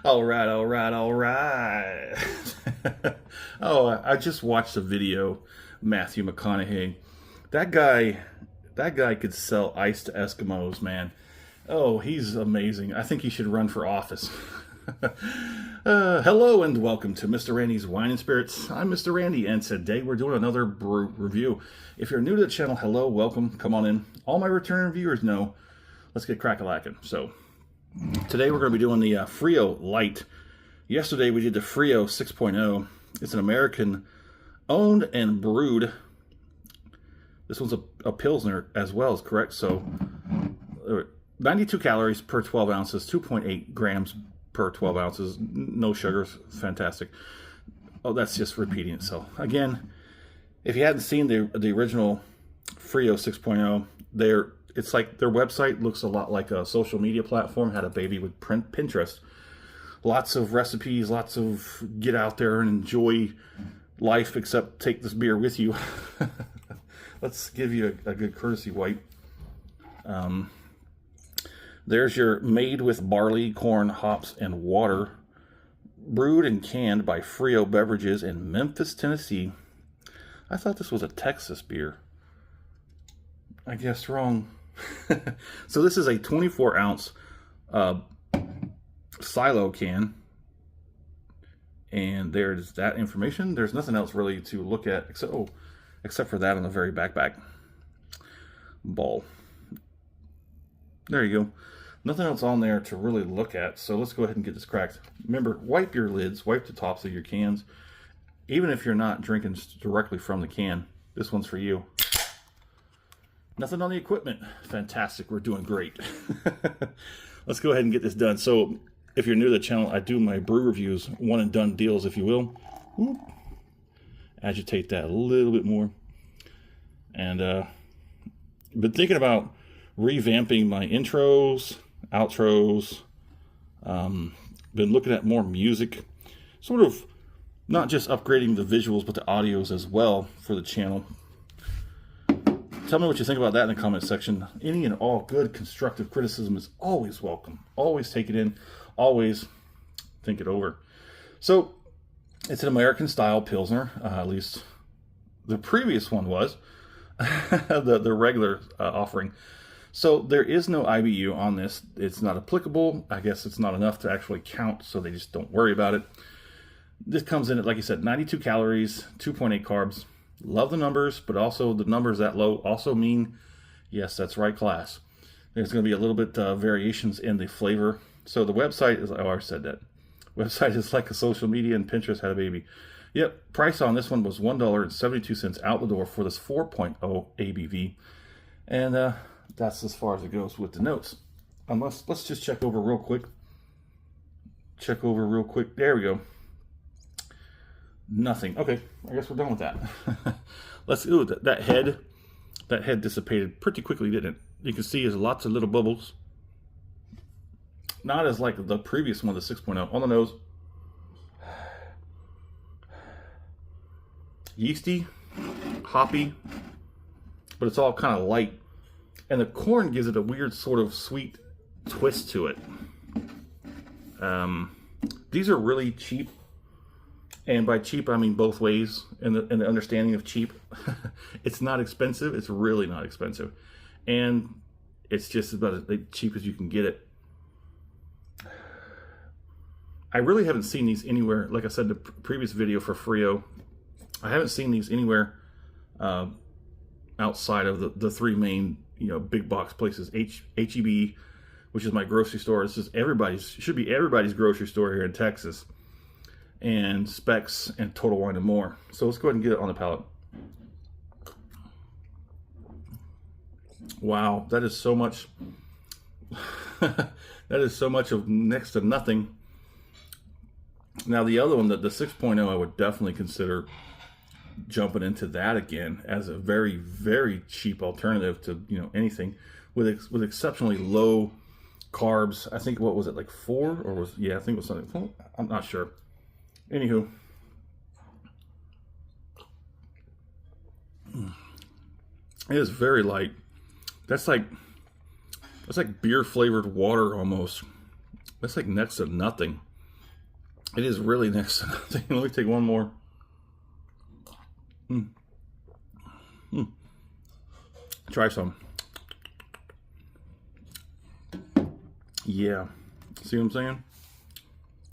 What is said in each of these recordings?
All right, all right, all right. Oh, I just watched a video, Matthew McConaughey. That guy, that guy could sell ice to Eskimos, man. Oh, he's amazing. I think he should run for office. Hello and welcome to Mr. Randy's Wine and Spirits. I'm Mr. Randy, and today we're doing another brew review. If you're new to the channel, hello, welcome, come on in. All my return viewers know, let's get crack-a-lackin'. So, today we're going to be doing the Frio Light. Yesterday we did the Frio 6.0. It's an American owned and brewed. This one's a Pilsner as well, is correct. So 92 calories per 12 ounces, 2.8 grams per 12 ounces. No sugars. Fantastic. Oh, that's just repeating itself. Again, if you hadn't seen the original Frio 6.0, it's like their website looks a lot like a social media platform. Had a baby with Pinterest. Lots of recipes, lots of get out there and enjoy life, except take this beer with you. Let's give you a good courtesy wipe. There's your made with barley, corn, hops, and water. Brewed and canned by Frio Beverages in Memphis, Tennessee. I thought this was a Texas beer. I guessed wrong. So this is a 24-ounce silo can. And there's that information. There's nothing else really to look at except for that on the very back ball. There you go. Nothing else on there to really look at. So let's go ahead and get this cracked. Remember, wipe your lids, wipe the tops of your cans. Even if you're not drinking directly from the can, this one's for you. Nothing on the equipment. Fantastic. We're doing great. Let's go ahead and get this done. So if you're new to the channel, I do my brew reviews, one and done deals, if you will. Whoop. Agitate that a little bit more. And been thinking about revamping my intros, outros. Been looking at more music. Sort of not just upgrading the visuals, but the audios as well for the channel. Tell me what you think about that in the comment section. Any and all good constructive criticism is always welcome. Always take it in. Always think it over. So, it's an American style Pilsner. At least the previous one was. the regular offering. So, there is no IBU on this. It's not applicable. I guess it's not enough to actually count, so they just don't worry about it. This comes in at, like I said, 92 calories, 2.8 carbs. Love the numbers, but also the numbers that low also mean, yes, that's right, class. There's going to be a little bit variations in the flavor. So the website is, oh, I said that. Website is like a social media and Pinterest had a baby. Yep, price on this one was $1.72 out the door for this 4.0 ABV. And that's as far as it goes with the notes. Let's just check over real quick. There we go. Nothing. Okay, I guess we're done with that. Ooh, that head dissipated pretty quickly, didn't it? You can see there's lots of little bubbles. Not as like the previous one, the 6.0. On the nose. Yeasty, hoppy, but it's all kind of light. And the corn gives it a weird sort of sweet twist to it. These are really cheap. And by cheap, I mean both ways in the understanding of cheap. It's not expensive. It's really not expensive. And it's just about as cheap as you can get it. I really haven't seen these anywhere. Like I said, the previous video for Frio, I haven't seen these anywhere outside of the three main, big box places. H-E-B, which is my grocery store. This is should be everybody's grocery store here in Texas. And Specs and Total Wine and More. So let's go ahead and get it on the palate. Wow, that is so much. That is so much of next to nothing. Now the other one, the 6.0, I would definitely consider jumping into that again as a very, very cheap alternative to anything with exceptionally low carbs. I think, what was it, like 4 or was, yeah, I think it was something. I'm not sure. Anywho, it is very light. That's like beer flavored water almost. That's like next to nothing. It is really next to nothing. Let me take one more. Try some. Yeah. See what I'm saying?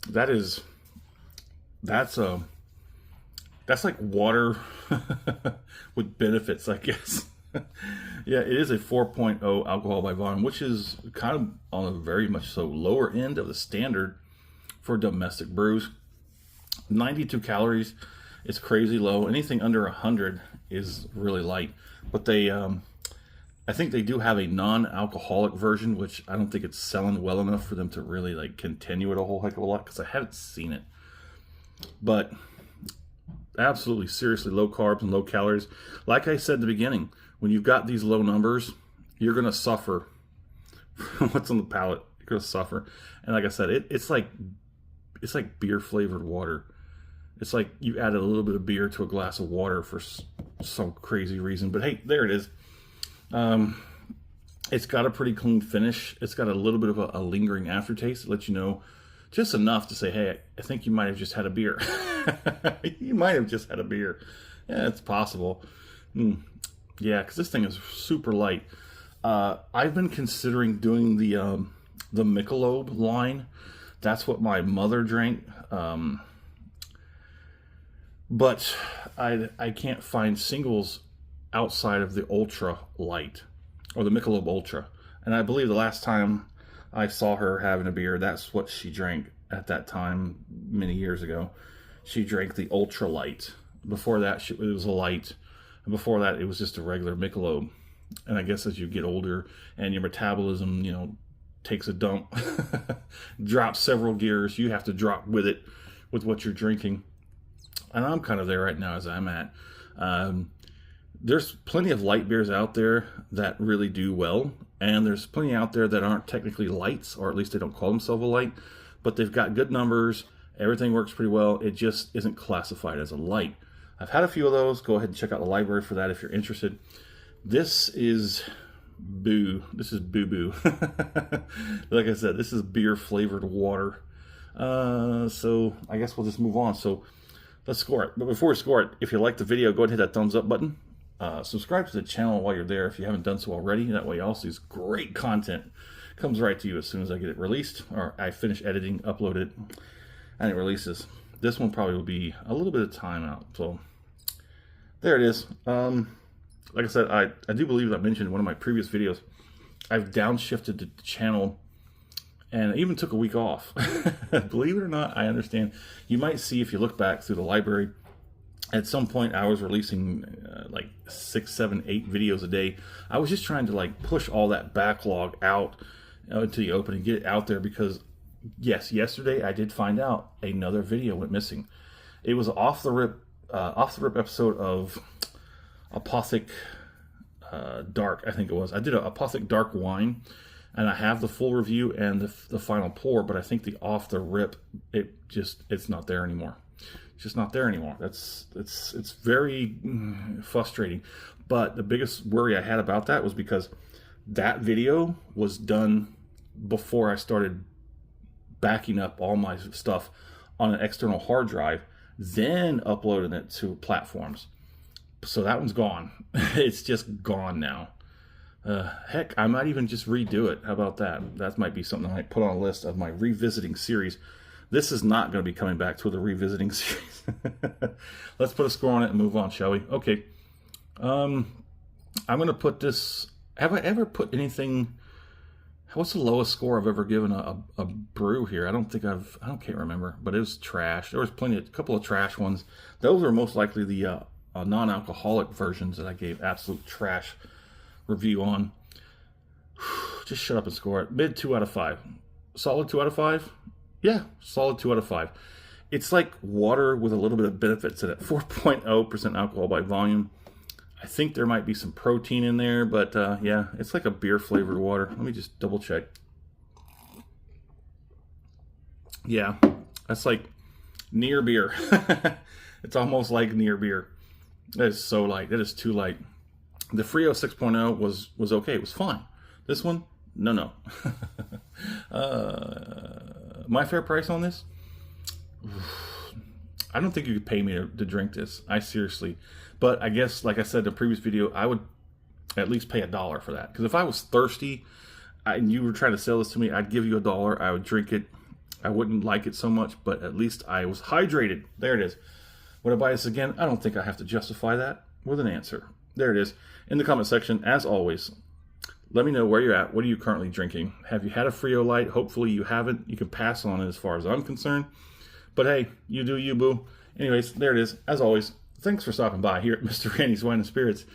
That's like water with benefits, I guess. Yeah, it is a 4.0 alcohol by volume, which is kind of on a very much so lower end of the standard for domestic brews. 92 calories is crazy low. Anything under 100 is really light. But I think they do have a non-alcoholic version, which I don't think it's selling well enough for them to really like continue it a whole heck of a lot, because I haven't seen it. But absolutely, seriously, low carbs and low calories. Like I said in the beginning, when you've got these low numbers, you're going to suffer from what's on the palate. You're going to suffer. And like I said, it's like beer flavored water. It's like you added a little bit of beer to a glass of water for some crazy reason. But hey, there it is. It's got a pretty clean finish. It's got a little bit of a lingering aftertaste. It lets you know just enough to say, hey, I think you might have just had a beer. You might have just had a beer. Yeah, it's possible. Yeah, because this thing is super light. I've been considering doing the Michelob line. That's what my mother drank. But I can't find singles outside of the Ultra Light or the Michelob Ultra. And I believe the last time I saw her having a beer, that's what she drank at that time many years ago. She drank the Ultra Light. Before that, it was a light. And before that, it was just a regular Michelob. And I guess as you get older and your metabolism, takes a dump, drops several gears, you have to drop with it, with what you're drinking. And I'm kind of there right now as I'm at. There's plenty of light beers out there that really do well. And there's plenty out there that aren't technically lights, or at least they don't call themselves a light. But they've got good numbers. Everything works pretty well. It just isn't classified as a light. I've had a few of those. Go ahead and check out the library for that if you're interested. This is Boo. This is Boo Boo. Like I said, this is beer flavored water. So I guess we'll just move on. So let's score it. But before we score it, if you like the video, go ahead and hit that thumbs up button. Subscribe to the channel while you're there if you haven't done so already. That way all this great content comes right to you as soon as I get it released, or I finish editing, upload it, and it releases. This one probably will be a little bit of time out. So there it is. Like I said, I do believe I mentioned in one of my previous videos, I've downshifted the channel and I even took a week off. Believe it or not, I understand. You might see if you look back through the library, at some point I was releasing like 6, 7, 8 videos a day. I was just trying to like push all that backlog out into the open and get it out there because, yes, yesterday I did find out another video went missing. It was off the rip episode of Apothic Dark, I think it was. I did an Apothic Dark wine, and I have the full review and the final pour, but I think the off the rip, it's not there anymore. It's just not there anymore. It's very frustrating. But the biggest worry I had about that was because that video was done before I started backing up all my stuff on an external hard drive, then uploading it to platforms. So that one's gone. It's just gone now. Heck, I might even just redo it. How about that? That might be something I might put on a list of my revisiting series. This is not going to be coming back to the revisiting series. Let's put a score on it and move on, shall we? Okay. I'm going to put this... Have I ever put anything... What's the lowest score I've ever given a brew here? I can't remember, but it was trash. There was a couple of trash ones. Those were most likely the non-alcoholic versions that I gave absolute trash review on. Just shut up and score it. Mid 2 out of 5. Solid 2 out of 5? Yeah, solid 2 out of 5. It's like water with a little bit of benefits in it. 4.0% alcohol by volume. I think there might be some protein in there, but yeah, it's like a beer flavored water. Let me just double check. Yeah, that's like near beer. It's almost like near beer. That is so light. That is too light. The Frio 6.0 was okay. It was fine. This one, no. My fair price on this I don't think you could pay me to drink this. I seriously. But I guess, like I said in the previous video, I would at least pay $1 for that. Because if I was thirsty and you were trying to sell this to me, I'd give you $1. I would drink it. I wouldn't like it so much, but at least I was hydrated. There it is. Would I buy this again? I don't think I have to justify that with an answer. There it is. In the comment section, as always, let me know where you're at. What are you currently drinking? Have you had a Frio Light? Hopefully you haven't. You can pass on it as far as I'm concerned. But hey, you do you, boo. Anyways, there it is. As always, thanks for stopping by here at Mr. Randy's Wine and Spirits.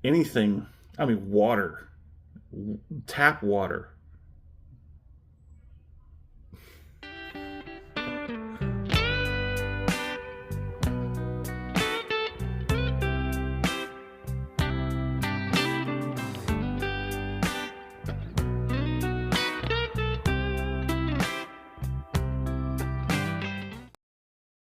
Anything, I mean, water, tap water,